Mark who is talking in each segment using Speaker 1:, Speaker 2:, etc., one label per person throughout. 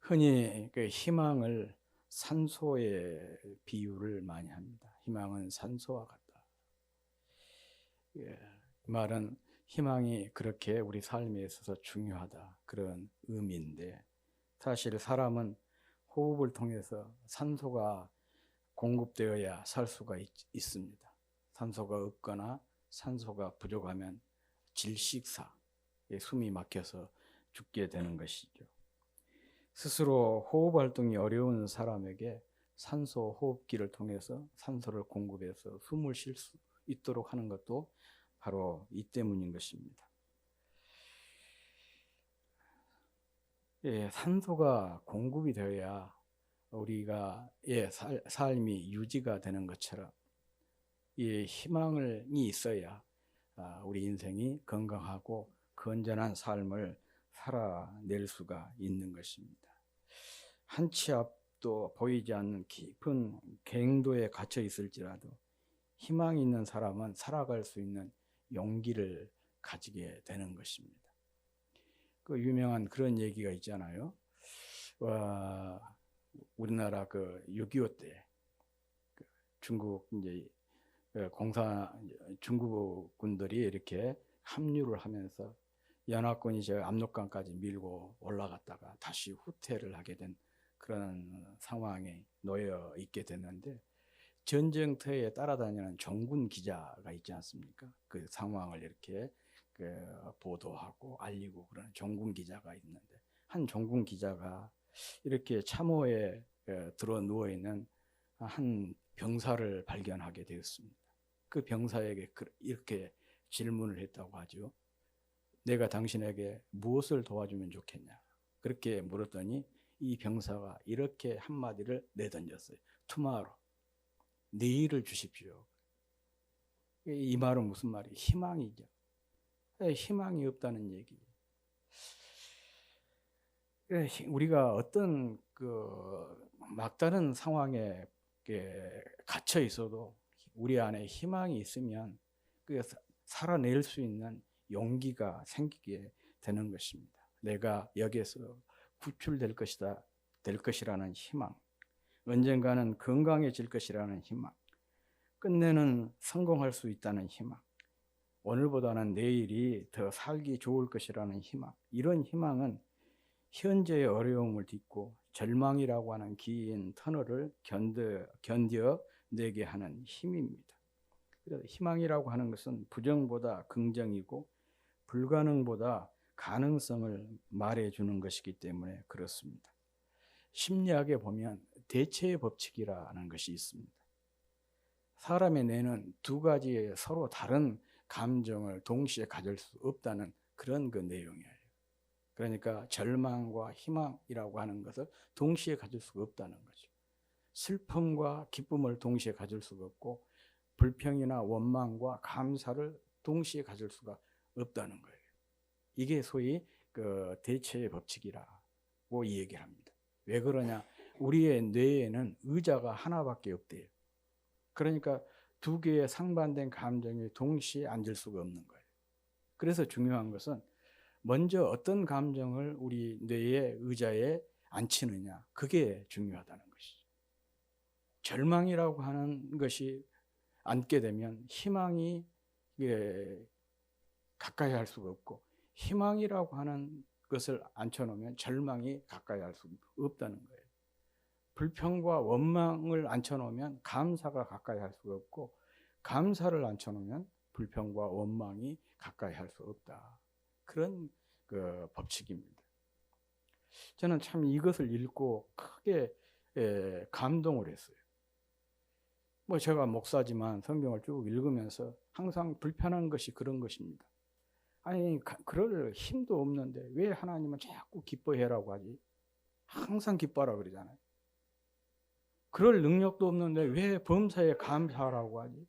Speaker 1: 흔히 그 희망을 산소에 비유를 많이 합니다. 희망은 산소와 같다. 예, 이 말은 희망이 그렇게 우리 삶에 있어서 중요하다, 그런 의미인데, 사실 사람은 호흡을 통해서 산소가 공급되어야 살 수가 있습니다. 산소가 없거나 산소가 부족하면 질식사, 숨이 막혀서 죽게 되는 것이죠. 스스로 호흡 활동이 어려운 사람에게 산소 호흡기를 통해서 산소를 공급해서 숨을 쉴 수 있도록 하는 것도 바로 이 때문인 것입니다. 산소가 공급이 되어야 우리가 삶이 유지가 되는 것처럼 희망이 있어야 우리 인생이 건강하고 건전한 삶을 살아낼 수가 있는 것입니다. 한 치 앞도 보이지 않는 깊은 갱도에 갇혀 있을지라도 희망이 있는 사람은 살아갈 수 있는 용기를 가지게 되는 것입니다. 그 유명한 그런 얘기가 있잖아요. 우리나라 그 6.25 때 중국 이제 중국군들이 이렇게 합류를 하면서 연합군이 저 압록강까지 밀고 올라갔다가 다시 후퇴를 하게 된 그런 상황에 놓여 있게 됐는데, 전쟁터에 따라다니는 종군 기자가 있지 않습니까? 그 상황을 이렇게 보도하고 알리고 그러는 종군 기자가 있는데, 한 종군 기자가 이렇게 참호에 들어 누워 있는 한 병사를 발견하게 되었습니다. 그 병사에게 이렇게 질문을 했다고 하죠. 내가 당신에게 무엇을 도와주면 좋겠냐? 그렇게 물었더니 이 병사가 이렇게 한마디를 내던졌어요. Tomorrow, 내일을 주십시오. 이 말은 무슨 말이에요? 희망이죠. 희망이 없다는 얘기. 우리가 어떤 막다른 상황에 갇혀 있어도 우리 안에 희망이 있으면 살아낼 수 있는 용기가 생기게 되는 것입니다. 내가 여기에서 구출될 것이라는 희망, 언젠가는 건강해질 것이라는 희망, 끝내는 성공할 수 있다는 희망, 오늘보다는 내일이 더 살기 좋을 것이라는 희망, 이런 희망은 현재의 어려움을 딛고 절망이라고 하는 긴 터널을 견뎌내게 하는 힘입니다. 그래서 희망이라고 하는 것은 부정보다 긍정이고 불가능보다 가능성을 말해주는 것이기 때문에 그렇습니다. 심리학에 보면 대체의 법칙이라는 것이 있습니다. 사람의 뇌는 두 가지의 서로 다른 감정을 동시에 가질 수 없다는 그런 내용이에요. 그러니까 절망과 희망이라고 하는 것을 동시에 가질 수가 없다는 거죠. 슬픔과 기쁨을 동시에 가질 수가 없고 불평이나 원망과 감사를 동시에 가질 수가 없다는 거예요. 이게 소위 대체의 법칙이라고 얘기를 합니다. 왜 그러냐? 우리의 뇌에는 의자가 하나밖에 없대요. 그러니까 두 개의 상반된 감정이 동시에 앉을 수가 없는 거예요. 그래서 중요한 것은 먼저 어떤 감정을 우리 뇌의 의자에 앉히느냐, 그게 중요하다는 것이죠. 절망이라고 하는 것이 앉게 되면 희망이 가까이 할 수가 없고, 희망이라고 하는 것을 앉혀놓으면 절망이 가까이 할 수 없다는 거예요. 불평과 원망을 앉혀놓으면 감사가 가까이 할 수가 없고, 감사를 앉혀놓으면 불평과 원망이 가까이 할 수 없다. 그런 법칙입니다. 저는 참 이것을 읽고 크게 감동을 했어요. 제가 목사지만 성경을 쭉 읽으면서 항상 불편한 것이 그런 것입니다. 아니, 그럴 힘도 없는데 왜 하나님은 자꾸 기뻐해라고 하지? 항상 기뻐하라 그러잖아요. 그럴 능력도 없는데 왜 범사에 감사하라고 하지?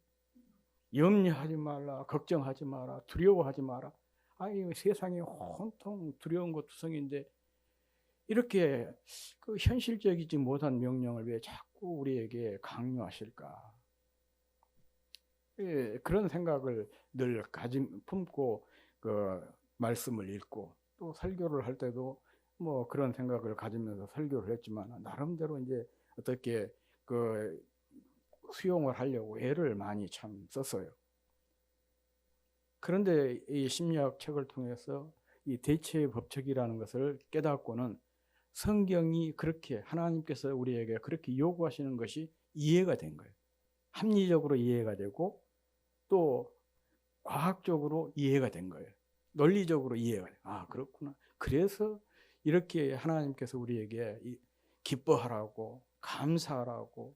Speaker 1: 염려하지 말라, 걱정하지 마라, 두려워하지 마라. 아니, 세상에 온통 두려운 것 투성인데 이렇게 현실적이지 못한 명령을 왜 자꾸 우리에게 강요하실까? 그런 생각을 늘 품고 말씀을 읽고 또 설교를 할 때도 뭐 그런 생각을 가지면서 설교를 했지만 나름대로 이제 어떻게 그 수용을 하려고 애를 많이 참 썼어요. 그런데 이 심리학 책을 통해서 이 대체의 법칙이라는 것을 깨닫고는 성경이 그렇게 하나님께서 우리에게 그렇게 요구하시는 것이 이해가 된 거예요. 합리적으로 이해가 되고 또 과학적으로 이해가 된 거예요. 논리적으로 이해가 돼요. 아, 그렇구나. 그래서 이렇게 하나님께서 우리에게 기뻐하라고, 감사하라고,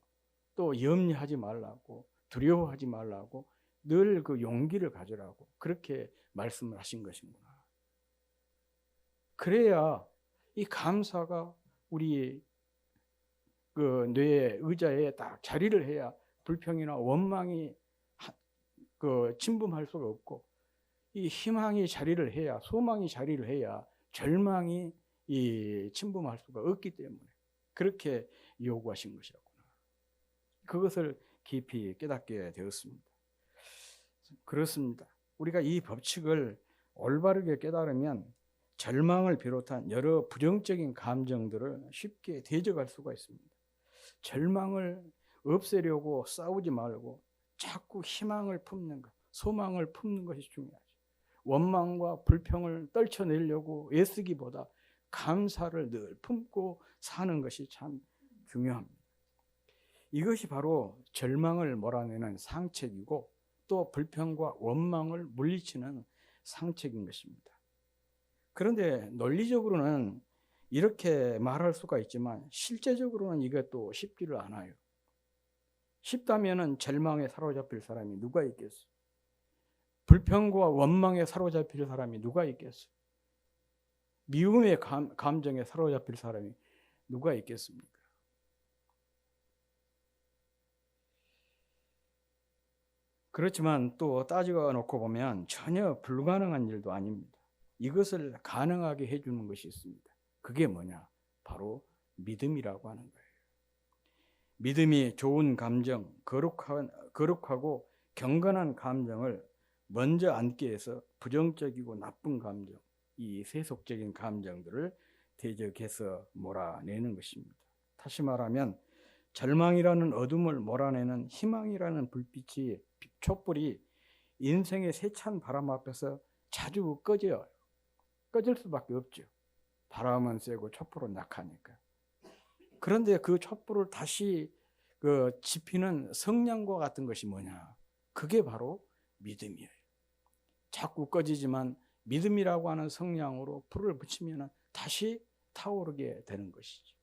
Speaker 1: 또 염려하지 말라고, 두려워하지 말라고, 늘 그 용기를 가지라고 그렇게 말씀을 하신 것이구나. 그래야 이 감사가 우리 그 뇌의 의자에 딱 자리를 해야 불평이나 원망이 그 침범할 수가 없고, 이 희망이 자리를 해야, 소망이 자리를 해야 절망이 이 침범할 수가 없기 때문에 그렇게 요구하신 것이었구나. 그것을 깊이 깨닫게 되었습니다. 그렇습니다. 우리가 이 법칙을 올바르게 깨달으면 절망을 비롯한 여러 부정적인 감정들을 쉽게 대적할 수가 있습니다. 절망을 없애려고 싸우지 말고 자꾸 희망을 품는 것, 소망을 품는 것이 중요하죠. 원망과 불평을 떨쳐내려고 애쓰기보다 감사를 늘 품고 사는 것이 참 중요합니다. 이것이 바로 절망을 몰아내는 상책이고 또 불평과 원망을 물리치는 상책인 것입니다. 그런데 논리적으로는 이렇게 말할 수가 있지만 실제적으로는 이것도 쉽지를 않아요. 쉽다면은 절망에 사로잡힐 사람이 누가 있겠어요? 불평과 원망에 사로잡힐 사람이 누가 있겠어요? 미움의 감정에 사로잡힐 사람이 누가 있겠습니까? 그렇지만 또 따지고 놓고 보면 전혀 불가능한 일도 아닙니다. 이것을 가능하게 해주는 것이 있습니다. 그게 뭐냐? 바로 믿음이라고 하는 거예요. 믿음이 좋은 감정, 거룩하고 경건한 감정을 먼저 앉게 해서 부정적이고 나쁜 감정, 이 세속적인 감정들을 대적해서 몰아내는 것입니다. 다시 말하면 절망이라는 어둠을 몰아내는 희망이라는 불빛이 촛불이 인생의 세찬 바람 앞에서 자주 꺼져요. 꺼질 수밖에 없죠. 바람은 세고 촛불은 약하니까. 그런데 그 촛불을 다시 그 지피는 성냥과 같은 것이 뭐냐? 그게 바로 믿음이에요. 자꾸 꺼지지만 믿음이라고 하는 성냥으로 불을 붙이면 다시 타오르게 되는 것이죠.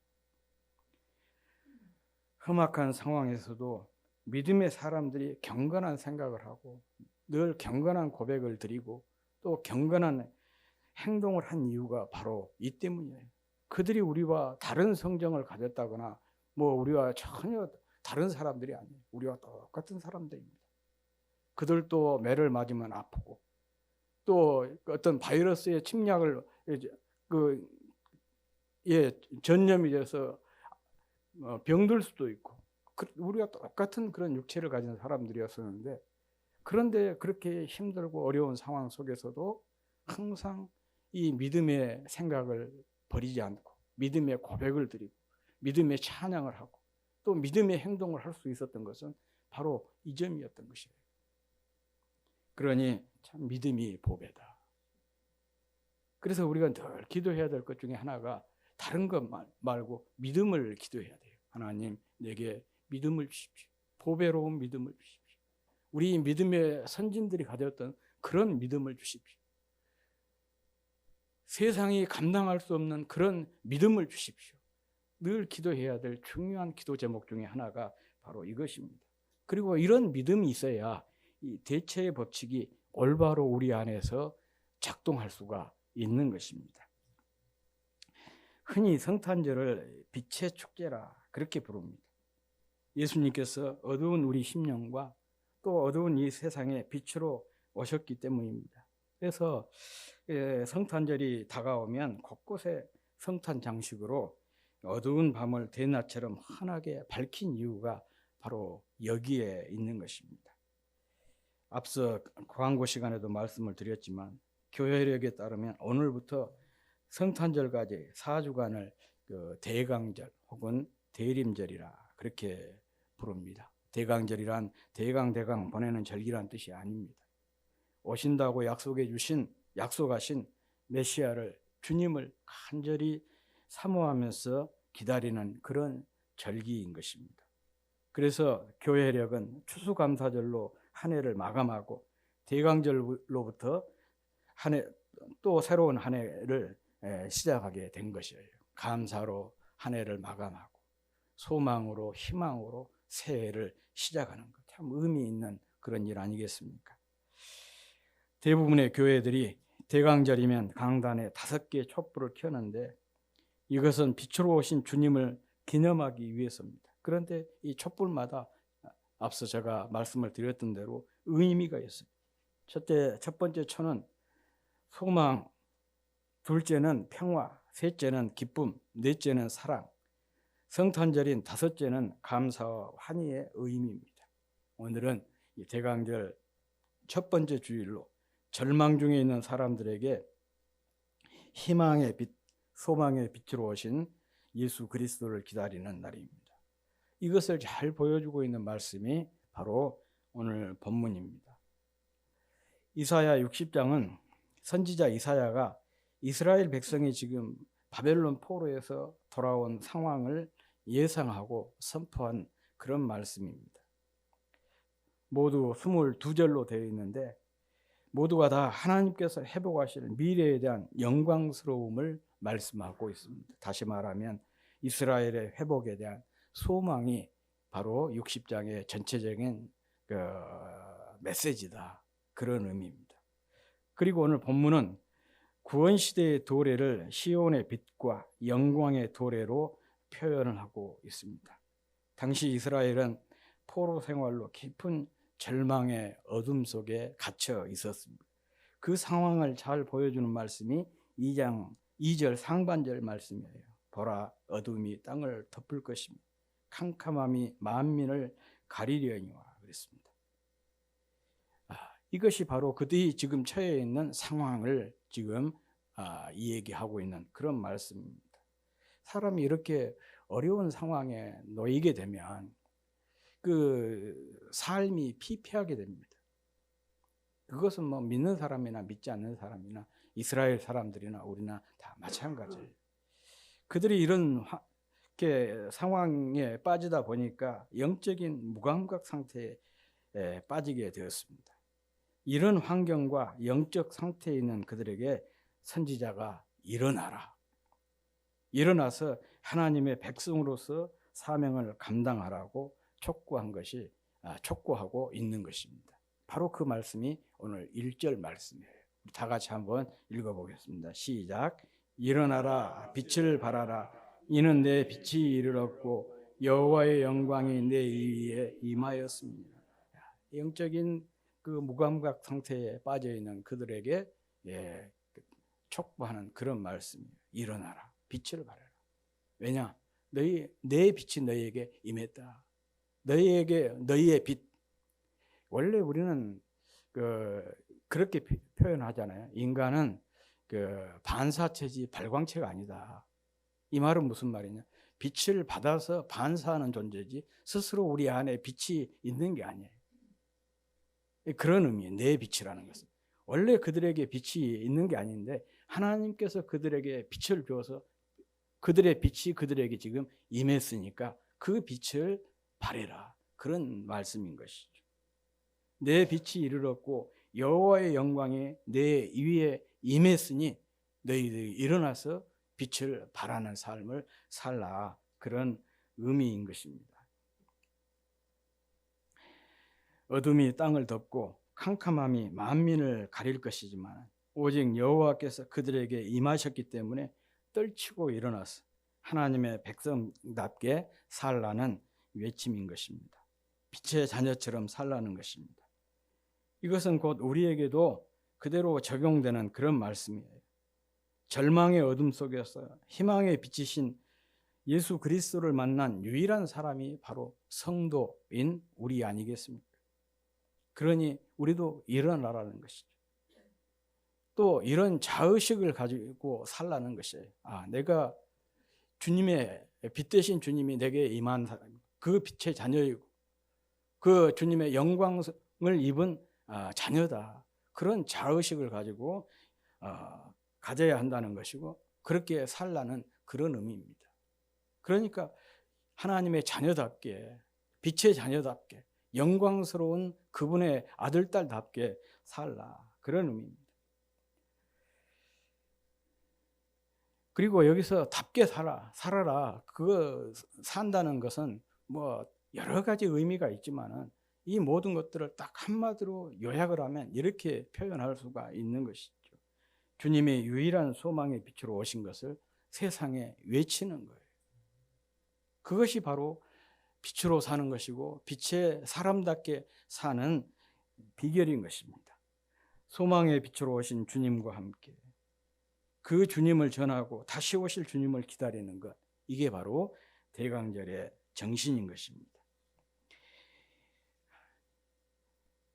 Speaker 1: 험악한 상황에서도 믿음의 사람들이 경건한 생각을 하고 늘 경건한 고백을 드리고 또 경건한 행동을 한 이유가 바로 이 때문이에요. 그들이 우리와 다른 성정을 가졌다거나 뭐 우리와 전혀 다른 사람들이 아니에요. 우리와 똑같은 사람들입니다. 그들도 매를 맞으면 아프고 또 어떤 바이러스의 침략을 전염이 돼서 병들 수도 있고 우리가 똑같은 그런 육체를 가진 사람들이었었는데, 그런데 그렇게 힘들고 어려운 상황 속에서도 항상 이 믿음의 생각을 버리지 않고 믿음의 고백을 드리고 믿음의 찬양을 하고 또 믿음의 행동을 할 수 있었던 것은 바로 이 점이었던 것이에요. 그러니 참 믿음이 보배다. 그래서 우리가 늘 기도해야 될 것 중에 하나가 다른 것 말고 믿음을 기도해야 돼요. 하나님, 내게 믿음을 주십시오. 보배로운 믿음을 주십시오. 우리 믿음의 선진들이 가졌던 그런 믿음을 주십시오. 세상이 감당할 수 없는 그런 믿음을 주십시오. 늘 기도해야 될 중요한 기도 제목 중에 하나가 바로 이것입니다. 그리고 이런 믿음이 있어야 이 대체의 법칙이 올바로 우리 안에서 작동할 수가 있는 것입니다. 흔히 성탄절을 빛의 축제라 그렇게 부릅니다. 예수님께서 어두운 우리 심령과 또 어두운 이 세상에 빛으로 오셨기 때문입니다. 그래서 성탄절이 다가오면 곳곳에 성탄 장식으로 어두운 밤을 대낮처럼 환하게 밝힌 이유가 바로 여기에 있는 것입니다. 앞서 광고 시간에도 말씀을 드렸지만 교회력에 따르면 오늘부터 성탄절까지 4주간을 대강절 혹은 대림절이라 그렇게 부릅니다. 대강절이란 대강 보내는 절기란 뜻이 아닙니다. 오신다고 약속하신 메시아를, 주님을 간절히 사모하면서 기다리는 그런 절기인 것입니다. 그래서 교회력은 추수감사절로 한 해를 마감하고 대강절로부터 또 새로운 한 해를 시작하게 된 것이에요. 감사로 한 해를 마감하고 소망으로, 희망으로 새해를 시작하는 것, 참 의미 있는 그런 일 아니겠습니까? 대부분의 교회들이 대강절이면 강단에 5개의 촛불을 켜는데 이것은 빛으로 오신 주님을 기념하기 위해서입니다. 그런데 이 촛불마다 앞서 제가 말씀을 드렸던 대로 의미가 있어요. 첫 번째 초는 소망, 둘째는 평화, 셋째는 기쁨, 넷째는 사랑, 성탄절인 5째는 감사와 환희의 의미입니다. 오늘은 이 대강절 첫 번째 주일로 절망 중에 있는 사람들에게 희망의 빛, 소망의 빛으로 오신 예수 그리스도를 기다리는 날입니다. 이것을 잘 보여주고 있는 말씀이 바로 오늘 본문입니다. 이사야 60장은 선지자 이사야가 이스라엘 백성이 지금 바벨론 포로에서 돌아온 상황을 예상하고 선포한 그런 말씀입니다. 모두 22절로 되어 있는데 모두가 다 하나님께서 회복하실 미래에 대한 영광스러움을 말씀하고 있습니다. 다시 말하면 이스라엘의 회복에 대한 소망이 바로 60장의 전체적인 메시지다, 그런 의미입니다. 그리고 오늘 본문은 구원시대의 도래를 시온의 빛과 영광의 도래로 표현을 하고 있습니다. 당시 이스라엘은 포로 생활로 깊은 절망의 어둠 속에 갇혀 있었습니다. 그 상황을 잘 보여주는 말씀이 2장 2절 상반절 말씀이에요. 보라, 어둠이 땅을 덮을 것입니다. 캄캄함이 만민을 가리려니와 그랬습니다. 이것이 바로 그들이 지금 처해 있는 상황을 지금 이야기하고 있는 그런 말씀입니다. 사람이 이렇게 어려운 상황에 놓이게 되면 그 삶이 피폐하게 됩니다. 그것은 뭐 믿는 사람이나 믿지 않는 사람이나 이스라엘 사람들이나 우리나 다 마찬가지예요. 그들이 이런 상황에 빠지다 보니까 영적인 무감각 상태에 빠지게 되었습니다. 이런 환경과 영적 상태에 있는 그들에게 선지자가 일어나서 하나님의 백성으로서 사명을 감당하라고 촉구하고 있는 것입니다. 바로 그 말씀이 오늘 1절 말씀이에요. 다 같이 한번 읽어보겠습니다. 시작. 일어나라, 빛을 발하라. 이는 내 빛이 이르렀고 여호와의 영광이 내 위에 임하였습니다. 영적인 그 무감각 상태에 빠져 있는 그들에게 촉구하는 그런 말씀이에요. 일어나라, 빛을 발하라. 왜냐? 내 빛이 너희에게 임했다. 너희의 빛. 원래 우리는 그렇게 표현하잖아요. 인간은 반사체지 발광체가 아니다. 이 말은 무슨 말이냐? 빛을 받아서 반사하는 존재지 스스로 우리 안에 빛이 있는 게 아니에요. 그런 의미예요. 내 빛이라는 것은. 원래 그들에게 빛이 있는 게 아닌데 하나님께서 그들에게 빛을 주어서 그들의 빛이 그들에게 지금 임했으니까 그 빛을 발해라. 그런 말씀인 것이죠. 내 빛이 이르렀고 여호와의 영광이 내 위에 임했으니 너희들이 일어나서 빛을 발하는 삶을 살라. 그런 의미인 것입니다. 어둠이 땅을 덮고 캄캄함이 만민을 가릴 것이지만 오직 여호와께서 그들에게 임하셨기 때문에 떨치고 일어나서 하나님의 백성답게 살라는 외침인 것입니다. 빛의 자녀처럼 살라는 것입니다. 이것은 곧 우리에게도 그대로 적용되는 그런 말씀이에요. 절망의 어둠 속에서 희망의 빛이신 예수 그리스도를 만난 유일한 사람이 바로 성도인 우리 아니겠습니까? 그러니 우리도 일어나라는 것이죠. 또 이런 자의식을 가지고 살라는 것이에요. 내가 주님의 빛 대신 주님이 내게 임한 사람, 그 빛의 자녀이고 그 주님의 영광을 입은 자녀다. 그런 자의식을 가지고 가져야 한다는 것이고 그렇게 살라는 그런 의미입니다. 그러니까 하나님의 자녀답게, 빛의 자녀답게, 영광스러운 그분의 아들, 딸답게 살라. 그런 의미입니다. 그리고 여기서 답게 살아라. 그거 산다는 것은 뭐 여러 가지 의미가 있지만은 이 모든 것들을 딱 한마디로 요약을 하면 이렇게 표현할 수가 있는 것이죠. 주님의 유일한 소망의 빛으로 오신 것을 세상에 외치는 거예요. 그것이 바로 빛으로 사는 것이고 빛의 사람답게 사는 비결인 것입니다. 소망의 빛으로 오신 주님과 함께 그 주님을 전하고 다시 오실 주님을 기다리는 것, 이게 바로 대강절의 정신인 것입니다.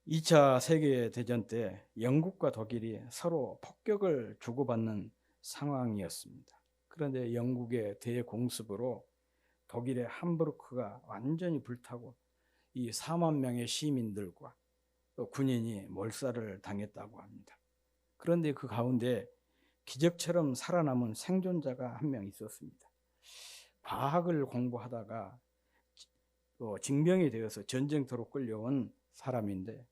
Speaker 1: 2차 세계대전 때 영국과 독일이 서로 폭격을 주고받는 상황이었습니다. 그런데 영국의 대공습으로 독일의 함부르크가 완전히 불타고 이 4만 명의 시민들과 또 군인이 몰살을 당했다고 합니다. 그런데 그 가운데 기적처럼 살아남은 생존자가 한 명 있었습니다. 과학을 공부하다가 또 징병이 되어서 전쟁터로 끌려온 사람인데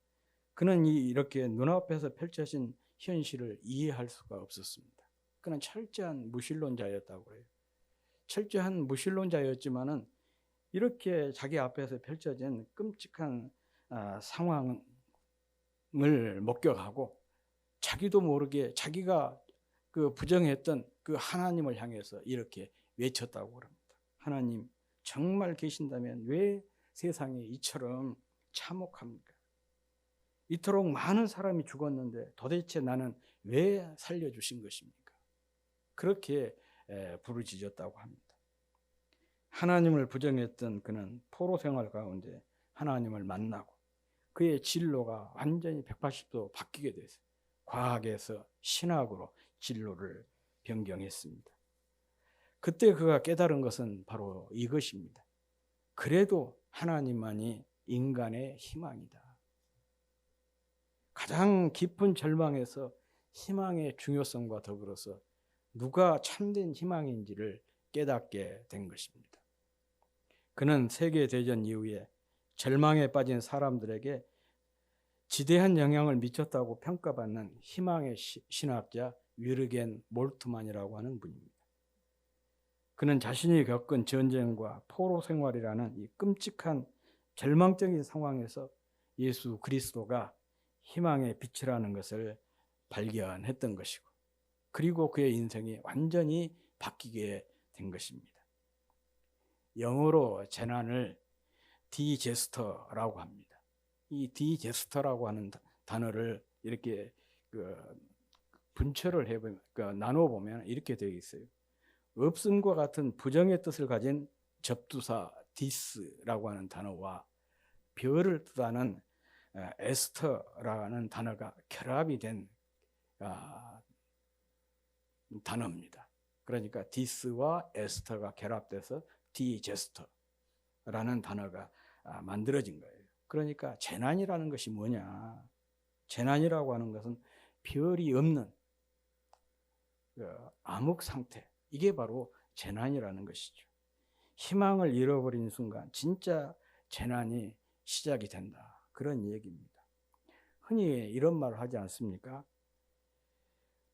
Speaker 1: 그는 이렇게 눈앞에서 펼쳐진 현실을 이해할 수가 없었습니다. 그는 철저한 무신론자였다고 해요. 철저한 무신론자였지만은 이렇게 자기 앞에서 펼쳐진 끔찍한 상황을 목격하고 자기도 모르게 자기가 그 부정했던 그 하나님을 향해서 이렇게 외쳤다고 합니다. 하나님 정말 계신다면 왜 세상에 이처럼 참혹합니까? 이토록 많은 사람이 죽었는데 도대체 나는 왜 살려주신 것입니까? 그렇게 부르짖었다고 합니다. 하나님을 부정했던 그는 포로 생활 가운데 하나님을 만나고 그의 진로가 완전히 180도 바뀌게 됐어요. 과학에서 신학으로 진로를 변경했습니다. 그때 그가 깨달은 것은 바로 이것입니다. 그래도 하나님만이 인간의 희망이다. 가장 깊은 절망에서 희망의 중요성과 더불어서 누가 참된 희망인지를 깨닫게 된 것입니다. 그는 세계대전 이후에 절망에 빠진 사람들에게 지대한 영향을 미쳤다고 평가받는 희망의 신학자 위르겐 몰트만이라고 하는 분입니다. 그는 자신이 겪은 전쟁과 포로 생활이라는 이 끔찍한 절망적인 상황에서 예수 그리스도가 희망의 빛이라는 것을 발견했던 것이고 그리고 그의 인생이 완전히 바뀌게 된 것입니다. 영어로 재난을 디제스터라고 합니다. 이 디제스터라고 하는 단어를 이렇게 분철을 해보면, 나눠보면 이렇게 되어 있어요. 없음과 같은 부정의 뜻을 가진 접두사 디스라고 하는 단어와 별을 뜻하는 에스터라는 단어가 결합이 된 단어입니다. 그러니까 디스와 에스터가 결합돼서 디제스터라는 단어가 만들어진 거예요. 그러니까 재난이라는 것이 뭐냐? 재난이라고 하는 것은 별이 없는 암흑 상태, 이게 바로 재난이라는 것이죠. 희망을 잃어버린 순간 진짜 재난이 시작이 된다, 그런 얘기입니다. 흔히 이런 말을 하지 않습니까?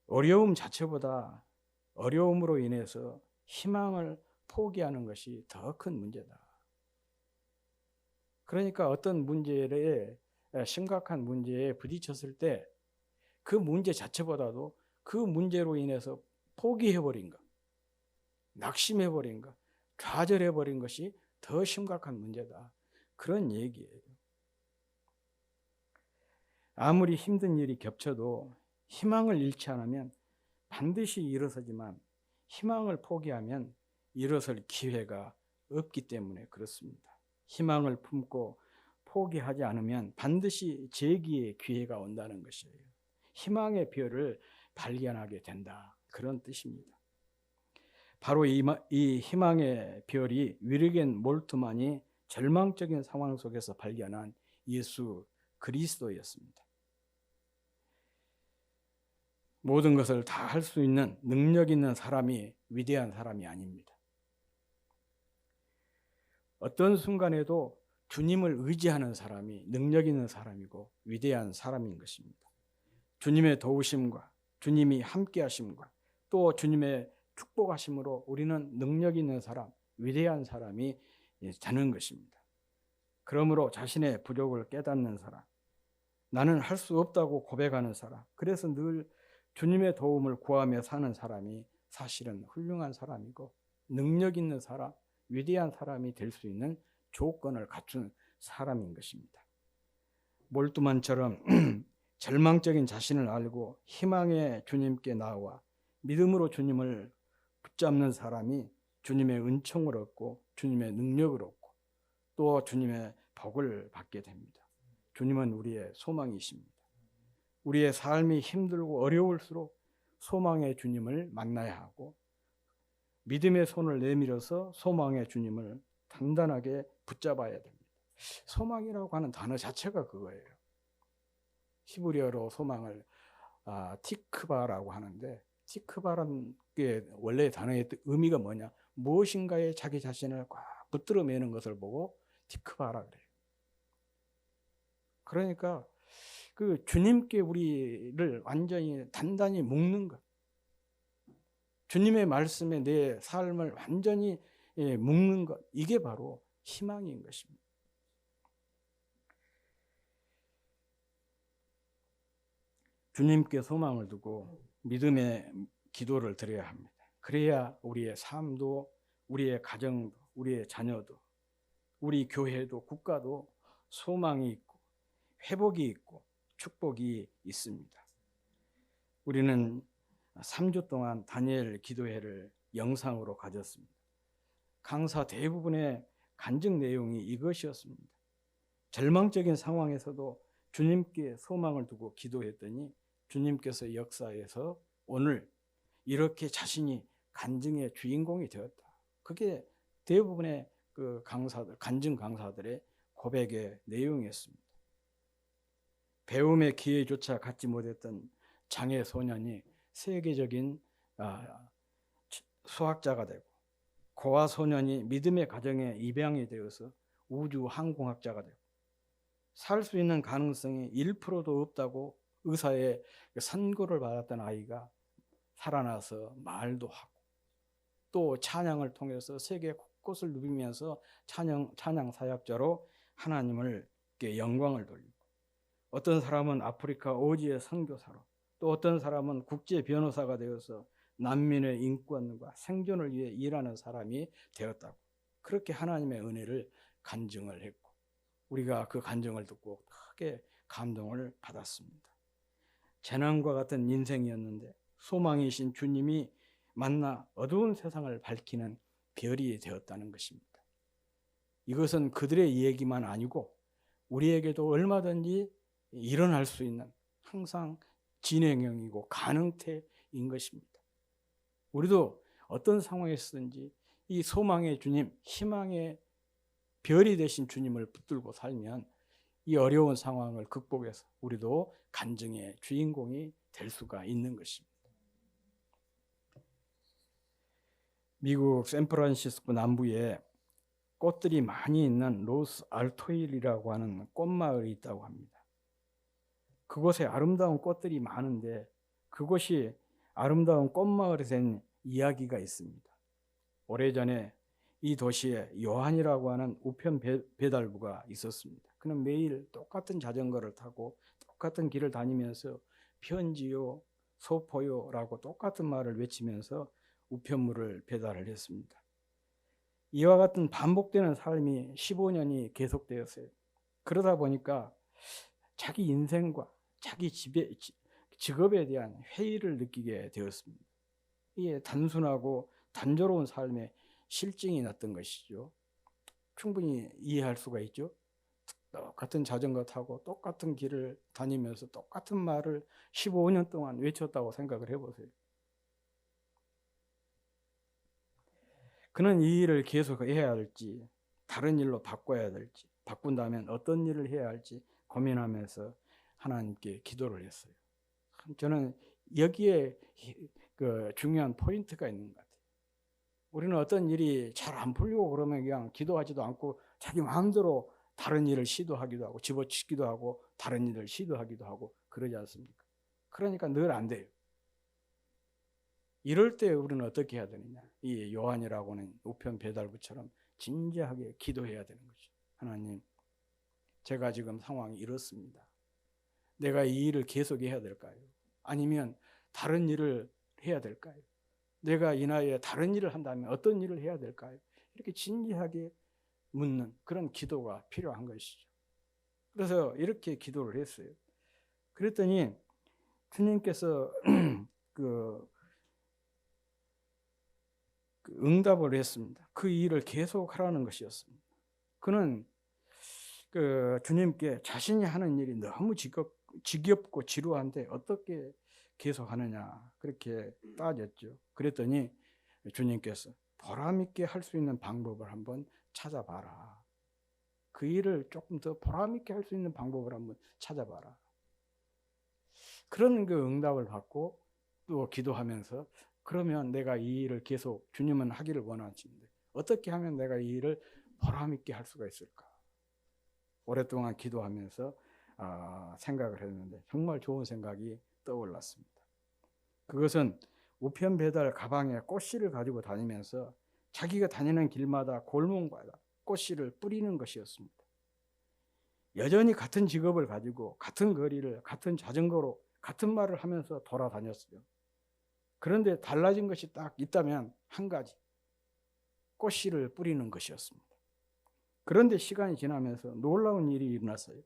Speaker 1: 어려움 자체보다 어려움으로 인해서 희망을 포기하는 것이 더 큰 문제다. 그러니까 어떤 문제에, 심각한 문제에 부딪혔을 때 그 문제 자체보다도 그 문제로 인해서 포기해버린 것, 낙심해버린 것, 좌절해버린 것이 더 심각한 문제다, 그런 얘기예요. 아무리 힘든 일이 겹쳐도 희망을 잃지 않으면 반드시 일어서지만 희망을 포기하면 일어설 기회가 없기 때문에 그렇습니다. 희망을 품고 포기하지 않으면 반드시 재기의 기회가 온다는 것이에요. 희망의 별을 발견하게 된다. 그런 뜻입니다. 바로 이 희망의 별이 위르겐 몰트만이 절망적인 상황 속에서 발견한 예수 그리스도였습니다. 모든 것을 다 할 수 있는 능력 있는 사람이 위대한 사람이 아닙니다. 어떤 순간에도 주님을 의지하는 사람이 능력 있는 사람이고 위대한 사람인 것입니다. 주님의 도우심과 주님이 함께 하심과 또 주님의 축복하심으로 우리는 능력 있는 사람, 위대한 사람이 되는 것입니다. 그러므로 자신의 부족을 깨닫는 사람, 나는 할 수 없다고 고백하는 사람, 그래서 늘 주님의 도움을 구하며 사는 사람이 사실은 훌륭한 사람이고 능력 있는 사람, 위대한 사람이 될 수 있는 조건을 갖춘 사람인 것입니다. 몰트만처럼 절망적인 자신을 알고 희망의 주님께 나와 믿음으로 주님을 붙잡는 사람이 주님의 은총을 얻고 주님의 능력을 얻고 또 주님의 복을 받게 됩니다. 주님은 우리의 소망이십니다. 우리의 삶이 힘들고 어려울수록 소망의 주님을 만나야 하고 믿음의 손을 내밀어서 소망의 주님을 단단하게 붙잡아야 됩니다. 소망이라고 하는 단어 자체가 그거예요. 히브리어로 소망을 티크바라고 하는데 티크바라는 게 원래 단어의 의미가 뭐냐? 무엇인가에 자기 자신을 꽉 붙들어 매는 것을 보고 티크바라 그래요. 그러니까 그 주님께 우리를 완전히 단단히 묶는 것, 주님의 말씀에 내 삶을 완전히 묶는 것, 이게 바로 희망인 것입니다. 주님께 소망을 두고 믿음의 기도를 드려야 합니다. 그래야 우리의 삶도, 우리의 가정도, 우리의 자녀도, 우리 교회도, 국가도 소망이 있고 회복이 있고 축복이 있습니다. 우리는 3주 동안 다니엘 기도회를 영상으로 가졌습니다. 강사 대부분의 간증 내용이 이것이었습니다. 절망적인 상황에서도 주님께 소망을 두고 기도했더니 주님께서 역사에서 오늘 이렇게 자신이 간증의 주인공이 되었다. 그게 대부분의 그 강사들, 간증 강사들의 고백의 내용이었습니다. 배움의 기회조차 갖지 못했던 장애 소년이 세계적인 수학자가 되고 고아 소년이 믿음의 가정의 입양이 되어서 우주 항공학자가 되고 살 수 있는 가능성이 1%도 없다고 의사의 선고를 받았던 아이가 살아나서 말도 하고 또 찬양을 통해서 세계 곳곳을 누비면서 찬양 사역자로 하나님을 영광을 돌리고 어떤 사람은 아프리카 오지의 선교사로 또 어떤 사람은 국제 변호사가 되어서 난민의 인권과 생존을 위해 일하는 사람이 되었다고 그렇게 하나님의 은혜를 간증을 했고 우리가 그 간증을 듣고 크게 감동을 받았습니다. 재난과 같은 인생이었는데 소망이신 주님이 만나 어두운 세상을 밝히는 별이 되었다는 것입니다. 이것은 그들의 얘기만 아니고 우리에게도 얼마든지 일어날 수 있는 항상 진행형이고 가능태인 것입니다. 우리도 어떤 상황에서든지 이 소망의 주님, 희망의 별이 되신 주님을 붙들고 살면 이 어려운 상황을 극복해서 우리도 간증의 주인공이 될 수가 있는 것입니다. 미국 샌프란시스코 남부에 꽃들이 많이 있는 로스 알토일이라고 하는 꽃마을이 있다고 합니다. 그곳에 아름다운 꽃들이 많은데 그곳이 아름다운 꽃마을에 된 이야기가 있습니다. 오래전에 이 도시에 요한이라고 하는 우편 배달부가 있었습니다. 그는 매일 똑같은 자전거를 타고 똑같은 길을 다니면서 편지요, 소포요라고 똑같은 말을 외치면서 우편물을 배달을 했습니다. 이와 같은 반복되는 삶이 15년이 계속되었어요. 그러다 보니까 자기 인생과 자기 직업에 대한 회의를 느끼게 되었습니다. 이게 단순하고 단조로운 삶에 실증이 났던 것이죠. 충분히 이해할 수가 있죠. 똑같은 자전거 타고 똑같은 길을 다니면서 똑같은 말을 15년 동안 외쳤다고 생각을 해보세요. 그는 이 일을 계속 해야 할지 다른 일로 바꿔야 될지, 바꾼다면 어떤 일을 해야 할지 고민하면서 하나님께 기도를 했어요. 저는 여기에 그 중요한 포인트가 있는 것 같아요. 우리는 어떤 일이 잘 안 풀리고 그러면 그냥 기도하지도 않고 자기 마음대로 다른 일을 시도하기도 하고 집어치기도 하고 다른 일을 시도하기도 하고 그러지 않습니까? 그러니까 늘 안 돼요. 이럴 때 우리는 어떻게 해야 되느냐? 이 요한이라고 하는 우편 배달부처럼 진지하게 기도해야 되는 거죠. 하나님, 제가 지금 상황이 이렇습니다. 내가 이 일을 계속해야 될까요? 아니면 다른 일을 해야 될까요? 내가 이 나이에 다른 일을 한다면 어떤 일을 해야 될까요? 이렇게 진지하게 묻는 그런 기도가 필요한 것이죠. 그래서 이렇게 기도를 했어요. 그랬더니 주님께서 그 응답을 했습니다. 그 일을 계속 하라는 것이었습니다. 그는 그 주님께 자신이 하는 일이 너무 지겹고 지루한데 어떻게 계속 하느냐 그렇게 따졌죠. 그랬더니 주님께서 보람 있게 할 수 있는 방법을 한번 찾아봐라. 그 일을 조금 더 보람 있게 할 수 있는 방법을 한번 찾아봐라. 그런 그 응답을 받고 또 기도하면서 그러면 내가 이 일을 계속 주님은 하기를 원하시는데 어떻게 하면 내가 이 일을 보람 있게 할 수가 있을까? 오랫동안 기도하면서 생각을 했는데 정말 좋은 생각이 떠올랐습니다. 그것은 우편 배달 가방에 꽃씨를 가지고 다니면서 자기가 다니는 길마다 골목마다 꽃씨를 뿌리는 것이었습니다. 여전히 같은 직업을 가지고 같은 거리를 같은 자전거로 같은 말을 하면서 돌아다녔어요. 그런데 달라진 것이 딱 있다면 한 가지, 꽃씨를 뿌리는 것이었습니다. 그런데 시간이 지나면서 놀라운 일이 일어났어요.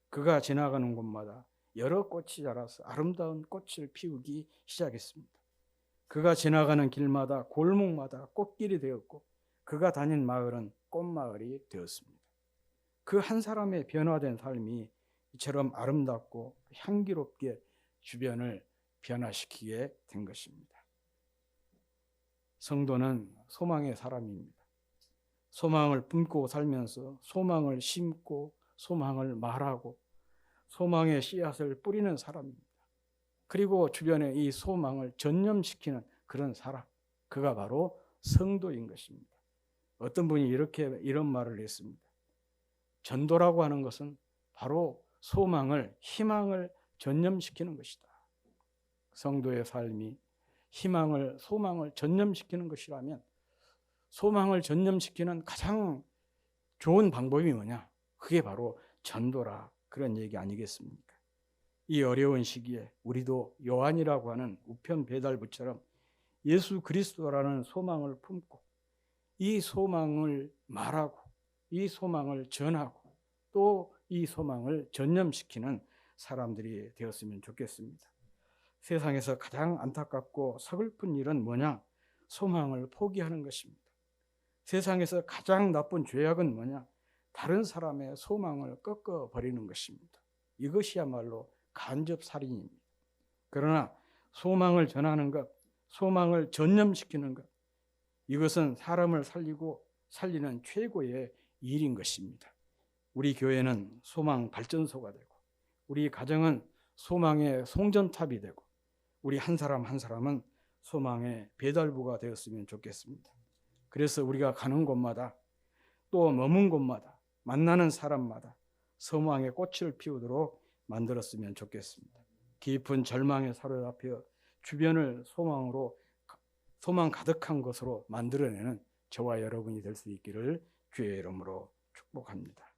Speaker 1: 그가 지나가는 곳마다 여러 꽃이 자라서 아름다운 꽃을 피우기 시작했습니다. 그가 지나가는 길마다 골목마다 꽃길이 되었고 그가 다닌 마을은 꽃마을이 되었습니다. 그 한 사람의 변화된 삶이 이처럼 아름답고 향기롭게 주변을 변화시키게 된 것입니다. 성도는 소망의 사람입니다. 소망을 품고 살면서 소망을 심고 소망을 말하고 소망의 씨앗을 뿌리는 사람입니다. 그리고 주변에 이 소망을 전념시키는 그런 사람, 그가 바로 성도인 것입니다. 어떤 분이 이런 말을 했습니다. 전도라고 하는 것은 바로 소망을, 희망을 전념시키는 것이다. 성도의 삶이 희망을, 소망을 전념시키는 것이라면 소망을 전념시키는 가장 좋은 방법이 뭐냐? 그게 바로 전도라, 그런 얘기 아니겠습니까? 이 어려운 시기에 우리도 요한이라고 하는 우편 배달부처럼 예수 그리스도라는 소망을 품고 이 소망을 말하고 이 소망을 전하고 또 이 소망을 전념시키는 사람들이 되었으면 좋겠습니다. 세상에서 가장 안타깝고 서글픈 일은 뭐냐? 소망을 포기하는 것입니다. 세상에서 가장 나쁜 죄악은 뭐냐? 다른 사람의 소망을 꺾어버리는 것입니다. 이것이야말로 간접살인입니다. 그러나 소망을 전하는 것, 소망을 전념시키는 것, 이것은 사람을 살리고 살리는 최고의 일인 것입니다. 우리 교회는 소망 발전소가 되고 우리 가정은 소망의 송전탑이 되고 우리 한 사람 한 사람은 소망의 배달부가 되었으면 좋겠습니다. 그래서 우리가 가는 곳마다 또 머문 곳마다 만나는 사람마다 소망의 꽃을 피우도록 만들었으면 좋겠습니다. 깊은 절망에 사로잡혀 주변을 소망 가득한 것으로 만들어내는 저와 여러분이 될 수 있기를 주의 이름으로 축복합니다.